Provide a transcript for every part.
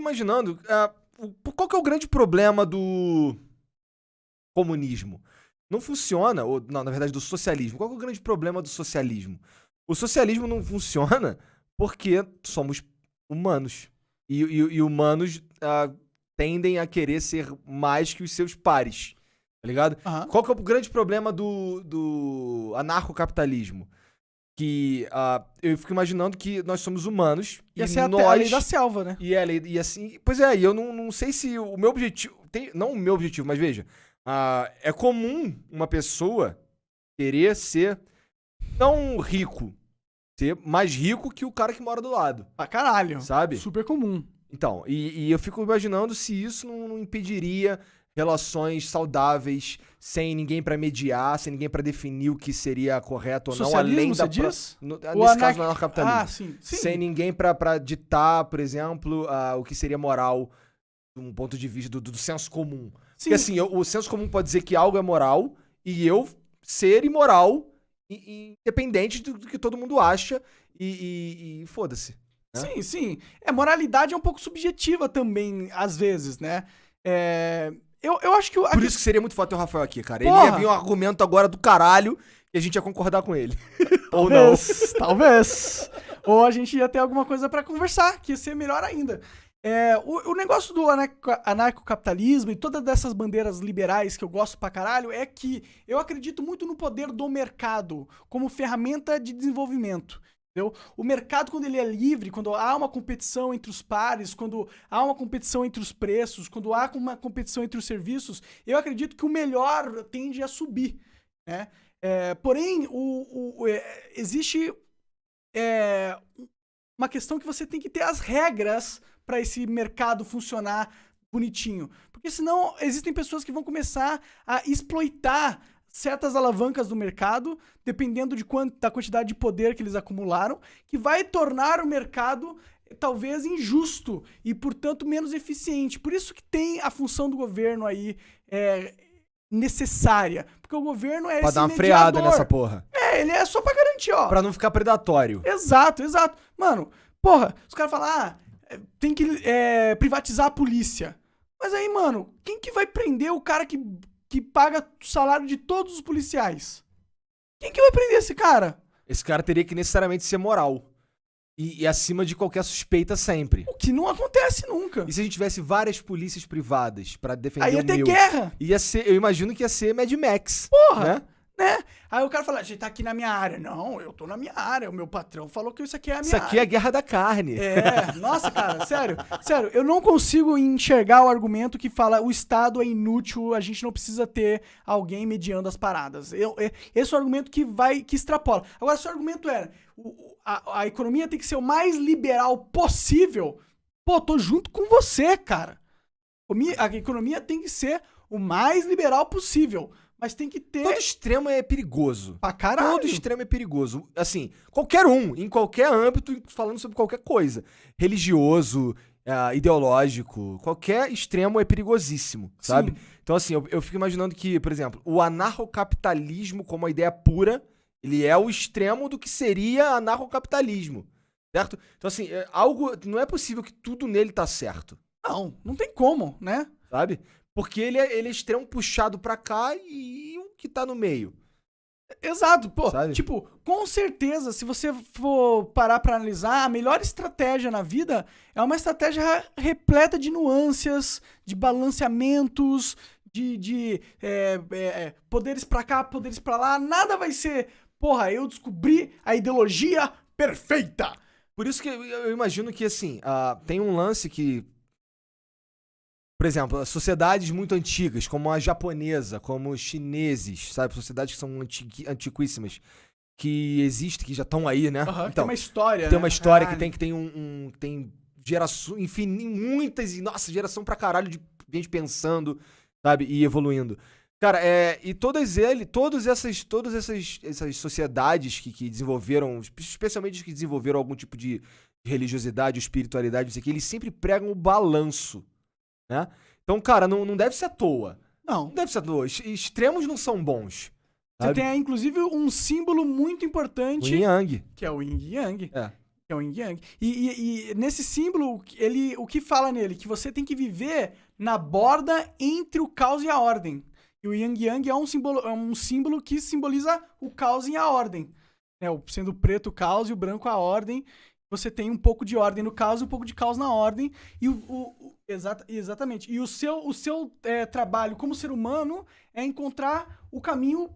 imaginando, qual que é o grande problema do comunismo? Não funciona, ou não, na verdade do socialismo. Qual que é o grande problema do socialismo? O socialismo não funciona porque somos humanos. E humanos tendem a querer ser mais que os seus pares. Tá ligado? Aham. Qual que é o grande problema do anarcocapitalismo? Que eu fico imaginando que nós somos humanos Ia e ser nós... a lei da selva, né? E assim... Pois é, e eu não sei se o meu objetivo... Não o meu objetivo, mas veja. É comum uma pessoa querer ser não rico, ser mais rico que o cara que mora do lado, Pra caralho. sabe? Super comum. Então, e eu fico imaginando se isso não impediria relações saudáveis, sem ninguém pra mediar, sem ninguém pra definir o que seria correto ou não, Socialismo, além da... você diz? Nesse caso, no anarcocapitalismo. Ah, sim. Sem ninguém pra ditar, por exemplo, o que seria moral de um ponto de vista do senso comum. Sim. Porque assim, o senso comum pode dizer que algo é moral e eu ser imoral, independente do que todo mundo acha e foda-se. Né? Sim, sim. Moralidade é um pouco subjetiva também, às vezes, né? Eu acho que... Por isso que seria muito foda ter o Rafael aqui, cara. Porra. Ele ia vir um argumento agora do caralho e a gente ia concordar com ele. Ou não. Talvez. Ou a gente ia ter alguma coisa pra conversar, que ia ser melhor ainda. O negócio do anarcocapitalismo e todas dessas bandeiras liberais que eu gosto pra caralho é que eu acredito muito no poder do mercado como ferramenta de desenvolvimento. Entendeu? O mercado, quando ele é livre, quando há uma competição entre os pares, quando há uma competição entre os preços, quando há uma competição entre os serviços, eu acredito que o melhor tende a subir. Né? Porém, existe uma questão que você tem que ter as regras para esse mercado funcionar bonitinho. Porque senão existem pessoas que vão começar a exploitar certas alavancas do mercado, dependendo da quantidade de poder que eles acumularam, que vai tornar o mercado talvez injusto e, portanto, menos eficiente. Por isso que tem a função do governo aí necessária. Porque o governo é pra esse dar uma freada mediador. nessa porra. Ele é só pra garantir, ó. Pra não ficar predatório. Exato. Mano, porra, os caras falam, tem que privatizar a polícia. Mas aí, mano, quem que vai prender o cara que paga o salário de todos os policiais? Quem que vai prender esse cara? Esse cara teria que necessariamente ser moral. E acima de qualquer suspeita sempre. O que não acontece nunca. E se a gente tivesse várias polícias privadas pra defender Aí o ia ter meu? guerra. Eu imagino que ia ser Mad Max. Porra. Né? Aí o cara fala, a gente tá aqui na minha área. Não, eu tô na minha área. O meu patrão falou que isso aqui é a minha Isso aqui é a área. guerra da carne. Nossa, cara, sério, eu não consigo enxergar o argumento que fala o Estado é inútil, a gente não precisa ter alguém mediando as paradas. Esse é o argumento que extrapola. Agora, se o argumento a economia tem que ser o mais liberal possível, pô, tô junto com você, cara. A economia tem que ser o mais liberal possível. Mas tem que ter... Todo extremo é perigoso. Pra caralho. Todo extremo é perigoso. Assim, qualquer um, em qualquer âmbito, falando sobre qualquer coisa. Religioso, ideológico, qualquer extremo é perigosíssimo, sabe? Sim. Então, assim, eu fico imaginando que, por exemplo, o anarcocapitalismo como uma ideia pura, ele é o extremo do que seria anarcocapitalismo, certo? Então, assim, não é possível que tudo nele tá certo. Não tem como, né? Sabe? Porque ele é extremo puxado pra cá e o que tá no meio. Exato, pô. Sabe? Tipo, com certeza, se você for parar pra analisar, a melhor estratégia na vida é uma estratégia repleta de nuances, de balanceamentos, de poderes pra cá, poderes pra lá. Nada vai ser, porra, eu descobri a ideologia perfeita. Por isso que eu imagino que, assim, tem um lance que... Por exemplo, sociedades muito antigas, como a japonesa, como os chineses, sabe? Sociedades que são antiquíssimas, que existem, que já estão aí, né? Então, Então, tem uma história. tem uma história que tem gerações, enfim, muitas, nossa, geração pra caralho de gente pensando, sabe? E evoluindo. Cara, e todas essas sociedades que desenvolveram, especialmente os que desenvolveram algum tipo de religiosidade, espiritualidade, não sei o que, eles sempre pregam o balanço. Né? Então, cara, não deve ser à toa. Não. Não deve ser à toa. Extremos não são bons. Você Sabe? tem, inclusive, um símbolo muito importante. O Yin Yang. Que é o Yin e Yang. Que é o Yin Yang. E nesse símbolo, o que fala nele? Que você tem que viver na borda entre o caos e a ordem. E o Yin Yang é um símbolo que simboliza o caos e a ordem. Né? Sendo o preto o caos e o branco a ordem. Você tem um pouco de ordem no caos e um pouco de caos na ordem. E exatamente. E o seu trabalho como ser humano é encontrar o caminho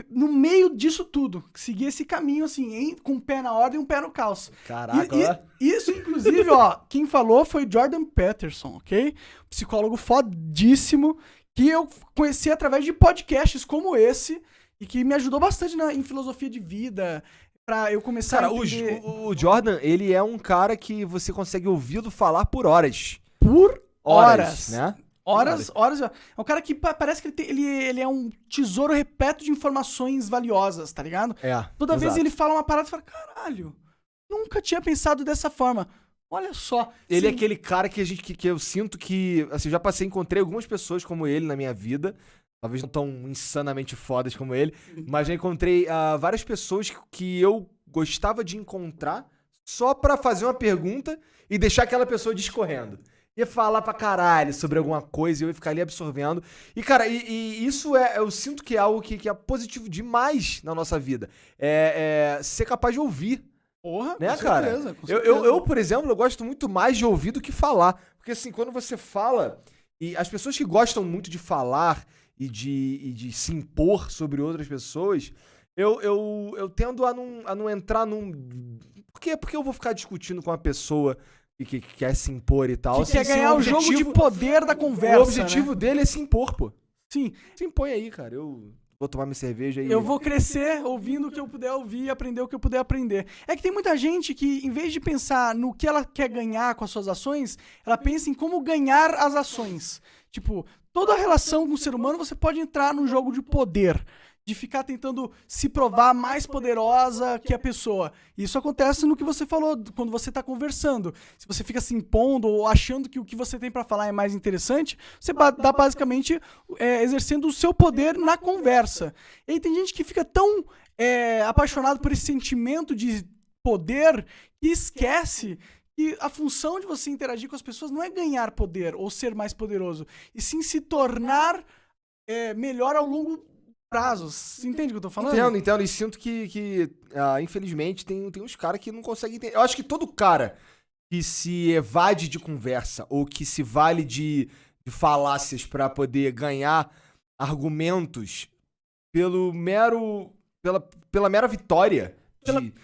no meio disso tudo. Seguir esse caminho, assim, com um pé na ordem e um pé no caos. Caraca, Isso, inclusive, ó, quem falou foi Jordan Peterson, ok? Psicólogo fodíssimo, que eu conheci através de podcasts como esse, e que me ajudou bastante em filosofia de vida, pra eu começar a entender... o Jordan, ele é um cara que você consegue ouvi-lo falar por horas. Por horas, né? Horas. É um cara que parece que ele é um tesouro repleto de informações valiosas, tá ligado? Toda vez ele fala uma parada e fala, caralho, nunca tinha pensado dessa forma. Olha só. Ele é aquele cara que eu sinto que, assim, já encontrei algumas pessoas como ele na minha vida, talvez não tão insanamente fodas como ele, mas já encontrei várias pessoas que eu gostava de encontrar só pra fazer uma pergunta e deixar aquela pessoa discorrendo. Ia falar pra caralho sobre alguma coisa e eu ia ficar ali absorvendo. E, cara, isso eu sinto que é algo que é positivo demais na nossa vida. É ser capaz de ouvir. Porra, né, com cara? certeza, com certeza. Eu, por exemplo, eu gosto muito mais de ouvir do que falar. Porque, assim, quando você fala, e as pessoas que gostam muito de falar e de se impor sobre outras pessoas, eu tendo a não entrar num... Porque eu vou ficar discutindo com uma pessoa que quer se impor e tal. Que quer ganhar o jogo de poder da conversa, O objetivo dele é se impor, pô. Sim. Se impõe aí, cara. Eu vou tomar minha cerveja e... Eu vou crescer ouvindo o que eu puder ouvir e aprender o que eu puder aprender. É que tem muita gente que, em vez de pensar no que ela quer ganhar com as suas ações, ela pensa em como ganhar as ações. Tipo, toda relação com o ser humano você pode entrar num jogo de poder. De ficar tentando se provar mais poderosa que a pessoa. Isso acontece no que você falou, quando você tá conversando. Se você fica se impondo ou achando que o que você tem pra falar é mais interessante, você tá basicamente exercendo o seu poder na conversa. E aí tem gente que fica tão apaixonado por esse sentimento de poder que esquece que a função de você interagir com as pessoas não é ganhar poder ou ser mais poderoso, e sim se tornar melhor ao longo prazo. Você entende o que eu tô falando? Entendo. E sinto que infelizmente, tem uns caras que não conseguem entender. Eu acho que todo cara que se evade de conversa ou que se vale de falácias pra poder ganhar argumentos pela mera vitória...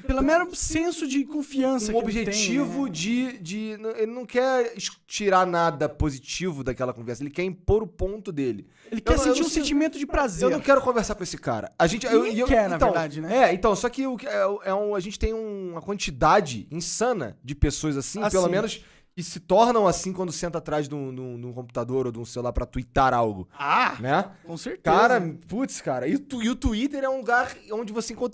Pelo mero senso de confiança que objetivo ele tem, ele não quer tirar nada positivo daquela conversa, ele quer impor o ponto dele. Ele quer sentir um sentimento de prazer. Eu não quero conversar com esse cara. Ninguém quer, na verdade, né? Então, só que a gente tem uma quantidade insana de pessoas assim, pelo menos que se tornam assim quando senta atrás de um computador ou de um celular pra twittar algo. Ah, né? com certeza. Cara, putz, cara. E o Twitter é um lugar onde você encontra